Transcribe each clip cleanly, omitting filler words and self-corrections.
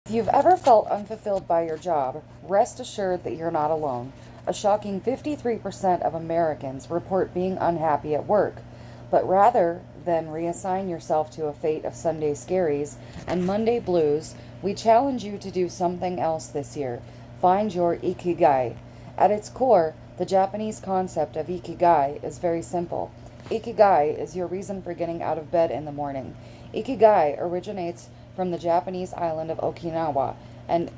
If you've ever felt unfulfilled by your job, rest assured that you're not alone. A shocking 53% of Americans report being unhappy at work. But rather than reassign yourself to a fate of Sunday scaries and Monday blues, we challenge you to do something else this year. Find your Ikigai. At its core, the Japanese concept of Ikigai is very simple. Ikigai is your reason for getting out of bed in the morning. Ikigai originates from the Japanese island of Okinawa, and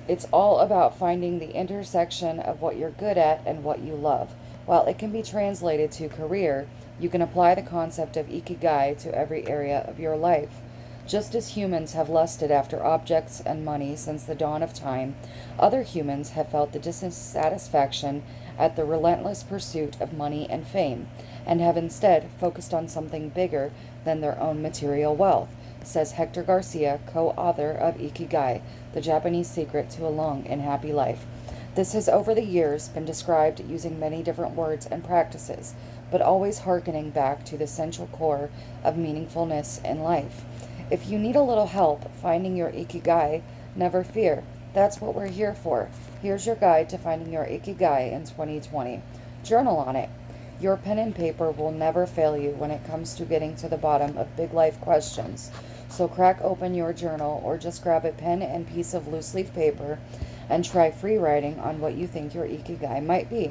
it's all about finding the intersection of what you're good at and what you love. While it can be translated to career, you can apply the concept of ikigai to every area of your life. Just as humans have lusted after objects and money since the dawn of time, other humans have felt the dissatisfaction at the relentless pursuit of money and fame, and have instead focused on something bigger than their own material wealth, says Hector Garcia, co author of Ikigai, The Japanese Secret to a Long and Happy Life. This has over the years been described using many different words and practices, but always hearkening back to the central core of meaningfulness in life. If you need a little help finding your Ikigai, never fear. That's what we're here for. Here's your guide to finding your Ikigai in 2020. Journal on it. Your pen and paper will never fail you when it comes to getting to the bottom of big life questions. So crack open your journal or just grab a pen and piece of loose leaf paper and try free writing on what you think your Ikigai might be.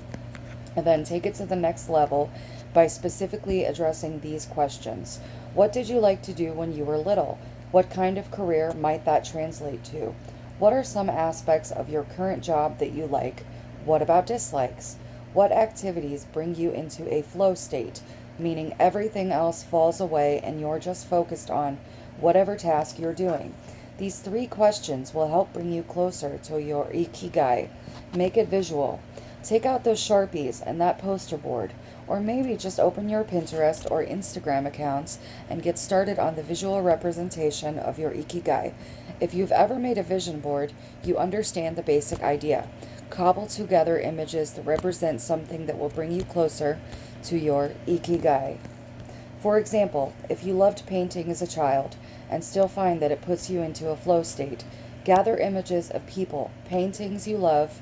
And then take it to the next level by specifically addressing these questions. What did you like to do when you were little? What kind of career might that translate to? What are some aspects of your current job that you like? What about dislikes? What activities bring you into a flow state, meaning everything else falls away and you're just focused on whatever task you're doing? These three questions will help bring you closer to your Ikigai. Make it visual. Take out those Sharpies and that poster board, or maybe just open your Pinterest or Instagram accounts and get started on the visual representation of your Ikigai. If you've ever made a vision board, you understand the basic idea. Cobble together images that represent something that will bring you closer to your Ikigai. For example, if you loved painting as a child and still find that it puts you into a flow state, gather images of people, paintings you love,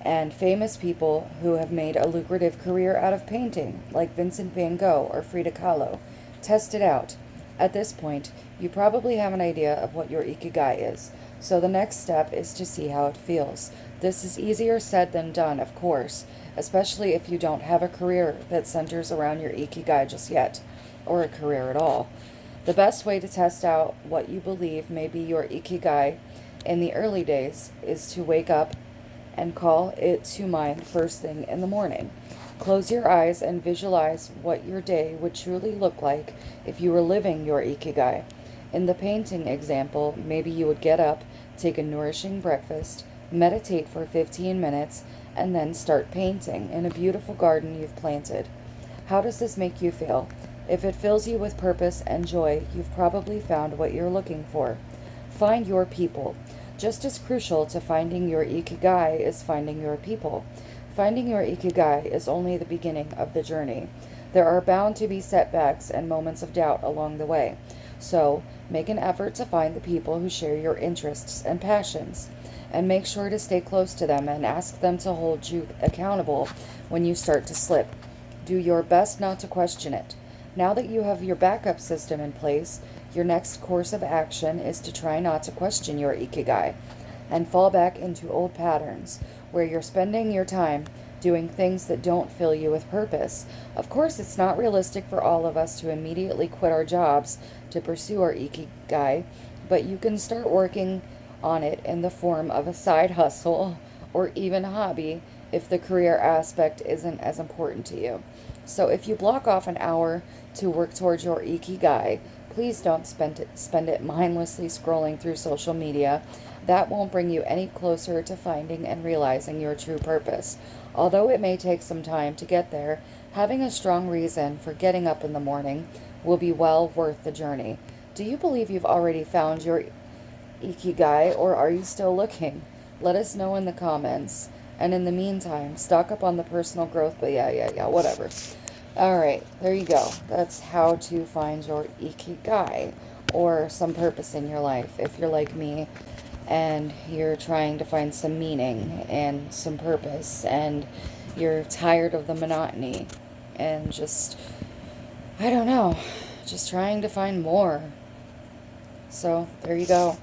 and famous people who have made a lucrative career out of painting, like Vincent van Gogh or Frida Kahlo. Test it out. At this point, you probably have an idea of what your Ikigai is, so the next step is to see how it feels. This is easier said than done, of course, especially if you don't have a career that centers around your Ikigai just yet, or a career at all. The best way to test out what you believe may be your Ikigai in the early days is to wake up and call it to mind first thing in the morning. Close your eyes and visualize what your day would truly look like if you were living your Ikigai. In the painting example, maybe you would get up, take a nourishing breakfast, meditate for 15 minutes, and then start painting in a beautiful garden you've planted. How does this make you feel? If it fills you with purpose and joy, you've probably found what you're looking for. Find your people. Just as crucial to finding your Ikigai is finding your people. Finding your Ikigai is only the beginning of the journey. There are bound to be setbacks and moments of doubt along the way. So, make an effort to find the people who share your interests and passions. And make sure to stay close to them and ask them to hold you accountable when you start to slip. Do your best not to question it. Now that you have your backup system in place, your next course of action is to try not to question your Ikigai and fall back into old patterns where you're spending your time doing things that don't fill you with purpose. Of course, it's not realistic for all of us to immediately quit our jobs to pursue our Ikigai, but you can start working on it in the form of a side hustle or even hobby if the career aspect isn't as important to you. So if you block off an hour to work towards your Ikigai, please don't spend it mindlessly scrolling through social media. That won't bring you any closer to finding and realizing your true purpose. Although it may take some time to get there, having a strong reason for getting up in the morning will be well worth the journey. Do you believe you've already found your Ikigai, or are you still looking? Let us know in the comments. And in the meantime, stock up on the personal growth, but whatever. Alright, there you go. That's how to find your Ikigai, or some purpose in your life. If you're like me and you're trying to find some meaning and some purpose, and you're tired of the monotony and just, I don't know, just trying to find more. So there you go.